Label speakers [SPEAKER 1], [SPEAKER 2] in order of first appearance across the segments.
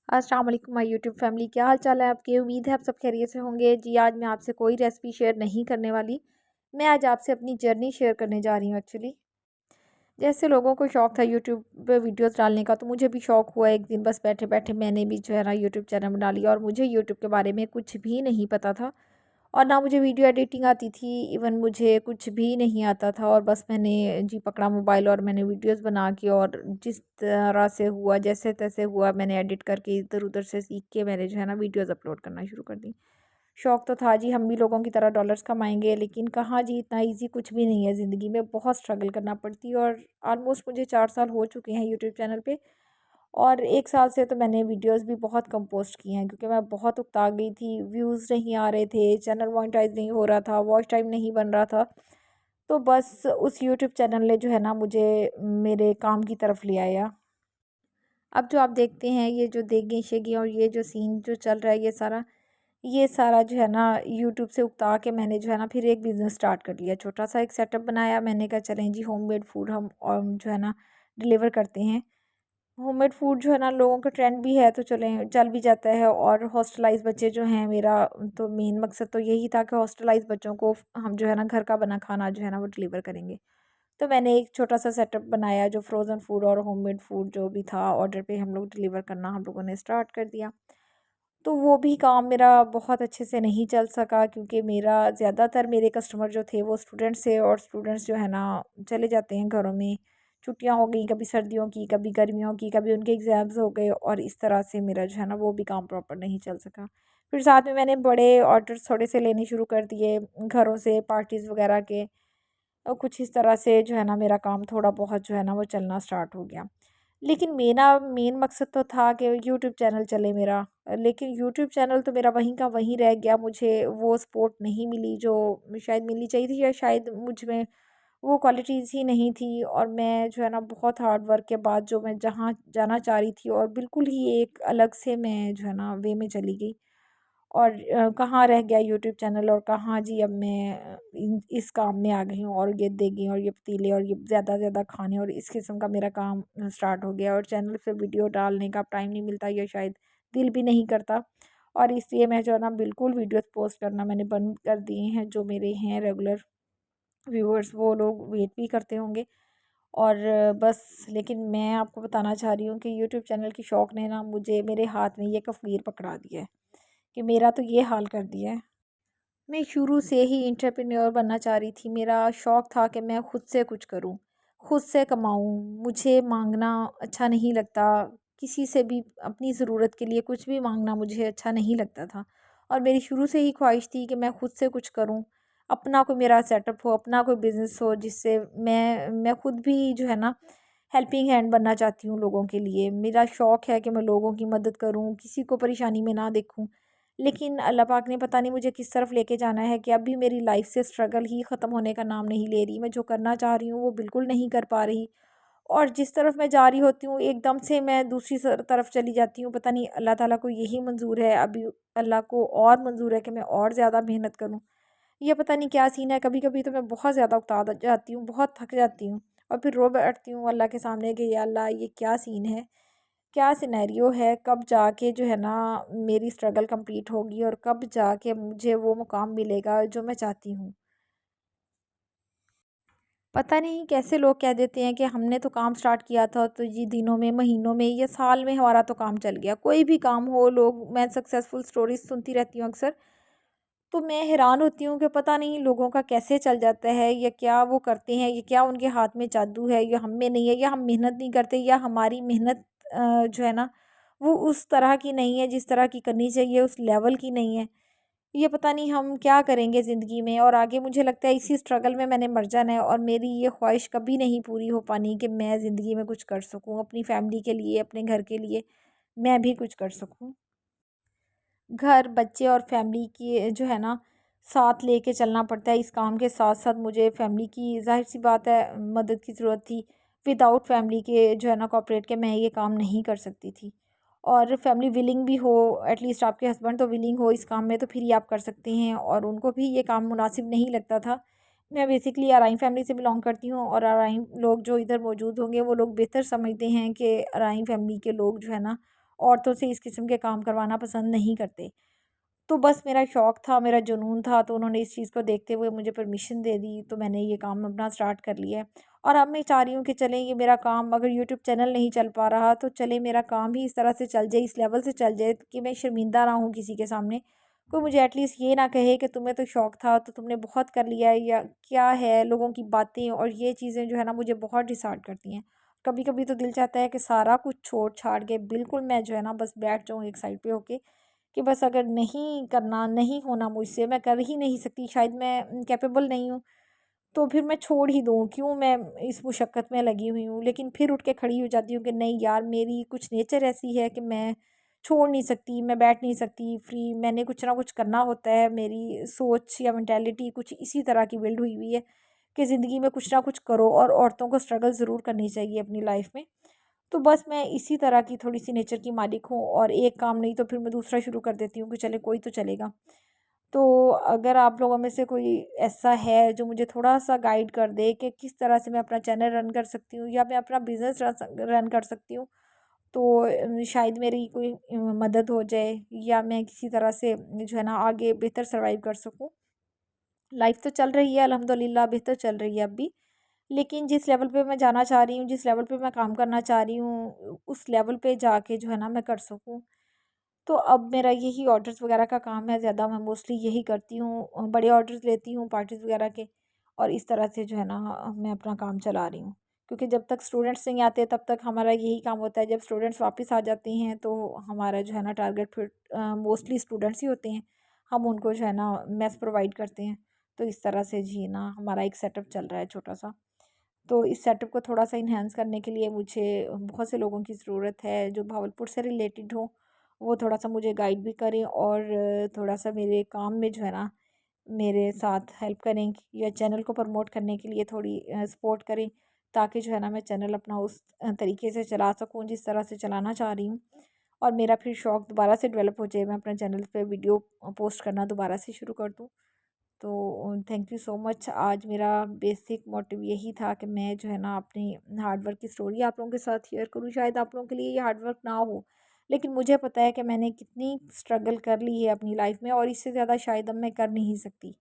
[SPEAKER 1] अस्सलाम वालेकुम my YouTube family, क्या हाल चाल है आपके। उम्मीद है आप सब खैरियत से होंगे। जी आज मैं आपसे कोई रेसिपी शेयर नहीं करने वाली। मैं आज आपसे अपनी जर्नी शेयर करने जा रही हूँ एक्चुअली। जैसे लोगों को शौक था यूट्यूब पे वीडियोस डालने का, तो मुझे भी शौक हुआ। एक दिन बस बैठे बैठे मैंने भी जो है ना यूट्यूब चैनल बना लिया, और मुझे यूट्यूब के बारे में कुछ भी नहीं पता था और ना मुझे वीडियो एडिटिंग आती थी। इवन मुझे कुछ भी नहीं आता था, और बस मैंने जी पकड़ा मोबाइल और मैंने वीडियोस बना के, और जिस तरह से हुआ जैसे तैसे हुआ मैंने एडिट करके इधर उधर से सीख के मैंने जो है ना वीडियोस अपलोड करना शुरू कर दी। शौक तो था जी हम भी लोगों की तरह डॉलर्स कमाएंगे, लेकिन कहाँ जी, इतना इजी कुछ भी नहीं है ज़िंदगी में। बहुत स्ट्रगल करना पड़ती है। और ऑलमोस्ट मुझे 4 साल हो चुके हैं यूट्यूब चैनल पे, और 1 साल से तो मैंने वीडियोस भी बहुत कम पोस्ट किए हैं, क्योंकि मैं बहुत उकता गई थी। व्यूज़ नहीं आ रहे थे, चैनल मोनेटाइज नहीं हो रहा था, वॉच टाइम नहीं बन रहा था। तो बस उस यूट्यूब चैनल ने जो है ना मुझे मेरे काम की तरफ ले आया। अब जो आप देखते हैं, ये जो देगी शेगी और ये जो सीन जो चल रहा है, ये सारा जो है ना यूट्यूब से उकता के मैंने जो है ना फिर एक बिज़नेस स्टार्ट कर लिया। छोटा सा एक सेटअप बनाया। मैंने कहा चलें जी, होममेड फूड हम और जो है ना डिलीवर करते हैं। होममेड फूड जो है ना लोगों का ट्रेंड भी है, तो चलें चल भी जाता है। और हॉस्टलाइज बच्चे जो हैं, मेरा तो मेन मकसद तो यही था कि हॉस्टलाइज बच्चों को हम जो है ना घर का बना खाना जो है ना वो डिलीवर करेंगे। तो मैंने एक छोटा सा सेटअप बनाया, जो फ्रोज़न फूड और होममेड फूड जो भी था ऑर्डर पे हम लोग डिलीवर करना हम लोगों ने स्टार्ट कर दिया। तो वो भी काम मेरा बहुत अच्छे से नहीं चल सका, क्योंकि मेरा ज़्यादातर मेरे कस्टमर जो थे वो स्टूडेंट्स थे, और स्टूडेंट्स जो है ना चले जाते हैं घरों में। छुट्टियां हो गई, कभी सर्दियों की, कभी गर्मियों की, कभी उनके एग्ज़ाम्स हो गए, और इस तरह से मेरा जो है ना वो भी काम प्रॉपर नहीं चल सका। फिर साथ में मैंने बड़े ऑर्डर्स थोड़े से लेने शुरू कर दिए घरों से, पार्टीज़ वगैरह के। और कुछ इस तरह से जो है ना मेरा काम थोड़ा बहुत जो है ना वो चलना स्टार्ट हो गया। लेकिन मेरा मेन मकसद तो था कि यूट्यूब चैनल चले मेरा। लेकिन यूट्यूब चैनल तो मेरा वहीं का वहीं रह गया। मुझे वो सपोर्ट नहीं मिली जो शायद मिलनी चाहिए थी, या शायद मुझ में वो क्वालिटीज़ ही नहीं थी। और मैं जो है ना बहुत हार्ड वर्क के बाद जो मैं जहाँ जाना चाह रही थी, और बिल्कुल ही एक अलग से मैं जो है ना वे में चली गई। और कहाँ रह गया यूट्यूब चैनल, और कहाँ जी अब मैं इस काम में आ गई हूँ, और ये देगी और ये पतीले और ये ज़्यादा से ज़्यादा खाने, और इस किस्म का मेरा काम स्टार्ट हो गया। और चैनल पे वीडियो डालने का टाइम नहीं मिलता, या शायद दिल भी नहीं करता। और इसलिए मैं जो है ना बिल्कुल वीडियोस पोस्ट करना मैंने बंद कर दिए हैं। जो मेरे हैं रेगुलर व्यूअर्स, वो लोग वेट भी करते होंगे। और बस, लेकिन मैं आपको बताना चाह रही हूँ कि यूट्यूब चैनल की शौक़ ने ना मुझे मेरे हाथ में ये कफ़ीर पकड़ा दिया है, कि मेरा तो ये हाल कर दिया है। मैं शुरू से ही एंटरप्रेन्योर बनना चाह रही थी। मेरा शौक़ था कि मैं खुद से कुछ करूं, खुद से कमाऊं। मुझे मांगना अच्छा नहीं लगता, किसी से भी अपनी ज़रूरत के लिए कुछ भी मांगना मुझे अच्छा नहीं लगता था। और मेरी शुरू से ही ख्वाहिश थी कि मैं खुद से कुछ करूं, अपना कोई मेरा सेटअप हो, अपना कोई बिज़नेस हो, जिससे मैं खुद भी जो है ना हेल्पिंग हैंड बनना चाहती हूँ लोगों के लिए। मेरा शौक़ है कि मैं लोगों की मदद करूँ, किसी को परेशानी में ना देखूँ। लेकिन अल्लाह पाक ने पता नहीं मुझे किस तरफ लेके जाना है, कि अभी मेरी लाइफ से स्ट्रगल ही ख़त्म होने का नाम नहीं ले रही। मैं जो करना चाह रही हूँ वो बिल्कुल नहीं कर पा रही, और जिस तरफ मैं जा रही होती हूँ एकदम से मैं दूसरी तरफ चली जाती हूँ। पता नहीं अल्लाह ताला को यही मंजूर है, अभी अल्लाह को और मंजूर है कि मैं और ज़्यादा मेहनत करूँ। ये पता नहीं क्या सीन है। कभी कभी तो मैं बहुत ज़्यादा उकता जाती हूँ, बहुत थक जाती हूँ, और फिर रो बैठती हूँ अल्लाह के सामने कि या अल्लाह, ये क्या सीन है, क्या सिनेरियो है। कब जाके जो है ना मेरी स्ट्रगल कंप्लीट होगी, और कब जाके मुझे वो मुकाम मिलेगा जो मैं चाहती हूँ। पता नहीं कैसे लोग कह देते हैं कि हमने तो काम स्टार्ट किया था, तो ये दिनों में, महीनों में या साल में हमारा तो काम चल गया। कोई भी काम हो, लोग, मैं सक्सेसफुल स्टोरीज सुनती रहती हूँ अक्सर। तो मैं हैरान होती हूँ कि पता नहीं लोगों का कैसे चल जाता है, या क्या वो करते हैं, या क्या उनके हाथ में जादू है, या हम में नहीं है, या हम मेहनत नहीं करते, या हमारी मेहनत जो है ना वो उस तरह की नहीं है जिस तरह की करनी चाहिए, उस लेवल की नहीं है। ये पता नहीं हम क्या करेंगे ज़िंदगी में, और आगे मुझे लगता है इसी स्ट्रगल में मैंने मर जाना है। और मेरी ये ख्वाहिश कभी नहीं पूरी हो पानी कि मैं ज़िंदगी में कुछ कर सकूँ, अपनी फैमिली के लिए, अपने घर के लिए मैं भी कुछ कर सकूँ। घर, बच्चे और फैमिली की जो है ना साथ लेके चलना पड़ता है। इस काम के साथ-साथ मुझे फैमिली की, ज़ाहिर-सी बात है, मदद की ज़रूरत थी। विदाउट फैमिली के जो है ना कोऑपरेट के मैं ये काम नहीं कर सकती थी। और फैमिली विलिंग भी हो, एटलीस्ट आपके हस्बैंड तो विलिंग हो इस काम में, तो फिर ही आप कर सकते हैं, और उनको भी ये काम मुनासिब नहीं लगता था। मैं बेसिकली अराइन फैमिली से बिलॉन्ग करती हूँ, और अराइन लोग जो इधर मौजूद होंगे वो लोग बेहतर समझते हैं कि अराइन फैमिली के लोग जो है ना औरतों से इस किस्म के काम करवाना पसंद नहीं करते। तो बस मेरा शौक़ था, मेरा जुनून था, तो उन्होंने इस चीज़ को देखते हुए मुझे परमिशन दे दी, तो मैंने ये काम अपना स्टार्ट कर लिया है। और अब मैं चाह रही हूँ कि चलें ये मेरा काम, अगर यूट्यूब चैनल नहीं चल पा रहा तो चले मेरा काम ही इस तरह से चल जाए, इस लेवल से चल जाए कि मैं शर्मिंदा ना हूँ किसी के सामने। कोई मुझे एटलीस्ट ये ना कहे कि तुम्हें तो शौक़ था तो तुमने बहुत कर लिया है, या क्या है लोगों की बातें और ये चीज़ें जो है ना मुझे बहुत डिसहार्ट करती हैं। कभी-कभी तो दिल चाहता है कि सारा कुछ छोड़-छाड़ के बिल्कुल मैं जो है ना बस बैठ जाऊँ एक साइड पे होके, कि बस अगर नहीं करना, नहीं होना मुझसे, मैं कर ही नहीं सकती, शायद मैं कैपेबल नहीं हूँ, तो फिर मैं छोड़ ही दूँ, क्यों मैं इस मुशक्क़त में लगी हुई हूँ। लेकिन फिर उठ के खड़ी हो जाती हूँ कि नहीं यार, मेरी कुछ नेचर ऐसी है कि मैं छोड़ नहीं सकती, मैं बैठ नहीं सकती फ्री, मैंने कुछ ना कुछ करना होता है। मेरी सोच या मेंटालिटी कुछ इसी तरह की बिल्ड हुई हुई है कि ज़िंदगी में कुछ ना कुछ करो, और औरतों को स्ट्रगल ज़रूर करनी चाहिए अपनी लाइफ़ में। तो बस मैं इसी तरह की थोड़ी-सी नेचर की मालिक हूँ, और एक काम नहीं तो फिर मैं दूसरा शुरू कर देती हूँ कि चले कोई तो चलेगा। तो अगर आप लोगों में से कोई ऐसा है जो मुझे थोड़ा-सा गाइड कर दे कि किस तरह से मैं अपना चैनल रन कर सकती हूँ, या मैं अपना बिज़नेस रन कर सकती हूँ, तो शायद मेरी कोई मदद हो जाए, या मैं किसी तरह से जो है ना आगे बेहतर सर्वाइव कर सकूँ। लाइफ़ तो चल रही है अल्हम्दुलिल्लाह, बेहतर चल रही है अब भी। लेकिन जिस लेवल पे मैं जाना चाह रही हूँ, जिस लेवल पे मैं काम करना चाह रही हूँ, उस लेवल पे जाके जो है ना मैं कर सकूँ। तो अब मेरा यही ऑर्डर्स वगैरह का काम है, ज़्यादा मैं मोस्टली यही करती हूँ, बड़े ऑर्डर्स लेती हूँ पार्टीज़ वगैरह के, और इस तरह से जो है ना मैं अपना काम चला रही हूँ। क्योंकि जब तक स्टूडेंट्स नहीं आते तब तक हमारा यही काम होता है, जब स्टूडेंट्स वापस आ जाते हैं तो हमारा जो है ना टारगेट फिर मोस्टली स्टूडेंट्स ही होते हैं, हम उनको जो है ना मेस प्रोवाइड करते हैं। तो इस तरह से जी ना हमारा एक सेटअप चल रहा है छोटा-सा। तो इस सेटअप को थोड़ा-सा एनहांस करने के लिए मुझे बहुत से लोगों की ज़रूरत है जो भावलपुर से रिलेटेड हों, वो थोड़ा-सा मुझे गाइड भी करें, और थोड़ा-सा मेरे काम में जो है ना मेरे साथ हेल्प करें, या चैनल को प्रमोट करने के लिए थोड़ी सपोर्ट करें, ताकि जो है ना मैं चैनल अपना उस तरीके से चला सकूँ जिस तरह से चलाना चाह रही हूँ, और मेरा फिर शौक़ दोबारा से डेवलप हो जाए, मैं अपने चैनल पे वीडियो पोस्ट करना दोबारा से शुरू कर दूँ। तो थैंक यू सो मच। आज मेरा बेसिक मोटिव यही था कि मैं जो है ना अपनी हार्ड वर्क की स्टोरी आप लोगों के साथ शेयर करूँ। शायद आप लोगों के लिए ये हार्ड वर्क ना हो, लेकिन मुझे पता है कि मैंने कितनी स्ट्रगल कर ली है अपनी लाइफ में, और इससे ज़्यादा शायद अब मैं कर नहीं सकती।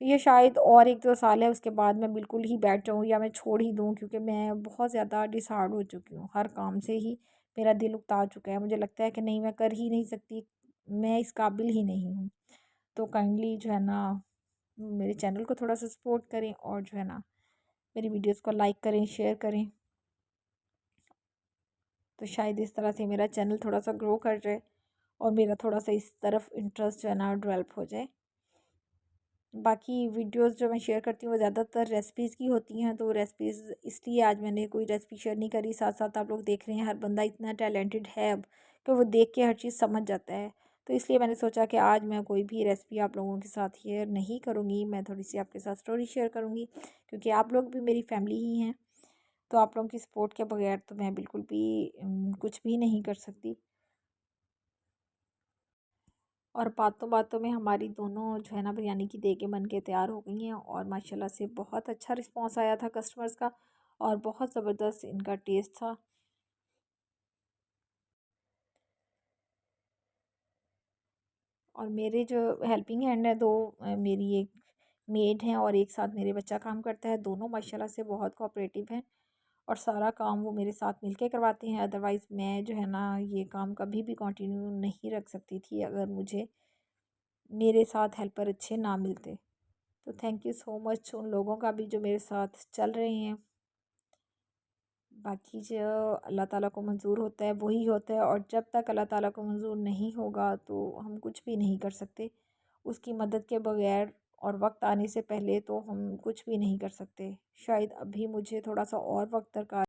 [SPEAKER 1] ये शायद और 1-2 साल है, उसके बाद मैं बिल्कुल ही बैठ जाऊँ या मैं छोड़ ही दूँ, क्योंकि मैं बहुत ज़्यादा डिसहार्ड हो चुकी हूँ। हर काम से ही मेरा दिल उकता चुका है। मुझे लगता है कि नहीं, मैं कर ही नहीं सकती, मैं इस काबिल ही नहीं हूँ। तो काइंडली जो है ना मेरे चैनल को थोड़ा-सा सपोर्ट करें, और जो है ना मेरी वीडियोज़ को लाइक करें, शेयर करें। तो शायद इस तरह से मेरा चैनल थोड़ा-सा ग्रो कर जाए, और मेरा थोड़ा-सा इस तरफ इंटरेस्ट जो है ना डेवलप हो जाए। बाकी वीडियोज़ जो मैं शेयर करती हूँ वो ज़्यादातर रेसिपीज़ की होती हैं, तो रेसिपीज़ इसलिए आज मैंने कोई रेसिपी शेयर नहीं करी। साथ-साथ आप लोग देख रहे हैं हर बंदा इतना टैलेंटेड है अब कि वो देख के हर चीज़ समझ जाता है। तो इसलिए मैंने सोचा कि आज मैं कोई भी रेसिपी आप लोगों के साथ शेयर नहीं करूँगी, मैं थोड़ी-सी आपके साथ स्टोरी शेयर करूँगी, क्योंकि आप लोग भी मेरी फैमिली ही हैं। तो आप लोगों की सपोर्ट के बगैर तो मैं बिल्कुल भी कुछ भी नहीं कर सकती। और बातों-बातों में हमारी दोनों जो है ना बिरयानी की देगें बन के तैयार हो गई हैं, और माशाल्लाह से बहुत अच्छा रिस्पॉन्स आया था कस्टमर्स का, और बहुत ज़बरदस्त इनका टेस्ट था। और मेरे जो हेल्पिंग हैंड है 2, मेरी एक मेड है और एक साथ मेरे बच्चा काम करता है। दोनों माशाल्लाह से बहुत कोऑपरेटिव हैं, और सारा काम वो मेरे साथ मिलके करवाते हैं। अदरवाइज़ मैं जो है ना ये काम कभी भी कंटिन्यू नहीं रख सकती थी, अगर मुझे मेरे साथ हेल्पर अच्छे ना मिलते। तो थैंक यू सो मच उन लोगों का भी जो मेरे साथ चल रहे हैं। बाकी जो अल्लाह ताला को मंज़ूर होता है वही होता है, और जब तक अल्लाह ताला को मंज़ूर नहीं होगा तो हम कुछ भी नहीं कर सकते। उसकी मदद के बगैर और वक्त आने से पहले तो हम कुछ भी नहीं कर सकते। शायद अभी मुझे थोड़ा सा और वक्त दरकार